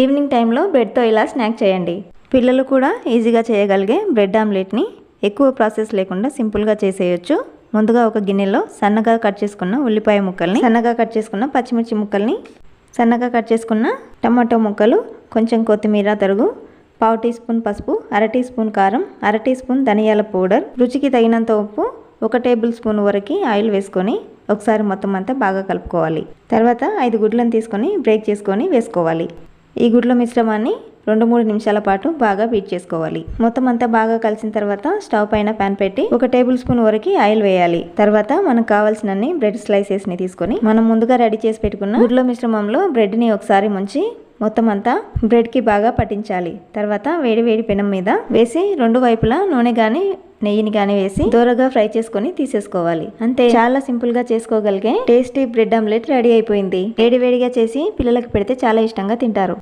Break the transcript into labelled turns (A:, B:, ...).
A: Evening టైంలో బ్రెడ్తో ఇలా snack చేయండి. పిల్లలు కూడా ఈజీగా చేయగలిగే బ్రెడ్ ఆమ్లెట్ని ఎక్కువ ప్రాసెస్ లేకుండా సింపుల్గా చేసేయచ్చు. ముందుగా ఒక గిన్నెలో సన్నగా కట్ చేసుకున్న ఉల్లిపాయ ముక్కల్ని, సన్నగా కట్ చేసుకున్న పచ్చిమిర్చి ముక్కల్ని, సన్నగా కట్ చేసుకున్న టమాటో ముక్కలు, కొంచెం కొత్తిమీర తరుగు, పావు టీ స్పూన్ పసుపు, అర టీ స్పూన్ కారం, అర టీ స్పూన్ ధనియాల పౌడర్, రుచికి తగినంత ఉప్పు, 1 టేబుల్ స్పూన్ వరకు ఆయిల్ వేసుకొని ఒకసారి మొత్తం అంతా బాగా కలుపుకోవాలి. తర్వాత 5 గుడ్లను తీసుకొని బ్రేక్ చేసుకొని వేసుకోవాలి. ఈ గుడ్ల మిశ్రమాన్ని 2-3 నిమిషాల పాటు బాగా బీట్ చేసుకోవాలి. మొత్తం అంతా బాగా కలిసిన తర్వాత స్టవ్ పైన ప్యాన్ పెట్టి 1 టేబుల్ స్పూన్ వరకు ఆయిల్ వేయాలి. తర్వాత మనకు కావాల్సినన్ని బ్రెడ్ స్లైసెస్ ని తీసుకొని మనం ముందుగా రెడీ చేసి పెట్టుకున్న గుడ్ల మిశ్రమంలో బ్రెడ్ ని ఒకసారి ముంచి మొత్తం అంతా బ్రెడ్ కి బాగా పట్టించాలి. తర్వాత వేడి పెనం మీద వేసి 2 వైపులా నూనె గాని నెయ్యిని గాని వేసి దోరగా ఫ్రై చేసుకొని తీసేసుకోవాలి. అంతే, చాలా సింపుల్ గా చేసుకోగలిగే టేస్టీ బ్రెడ్ ఆమ్లెట్ రెడీ అయిపోయింది. వేడిగా చేసి పిల్లలకి పెడితే చాలా ఇష్టంగా తింటారు.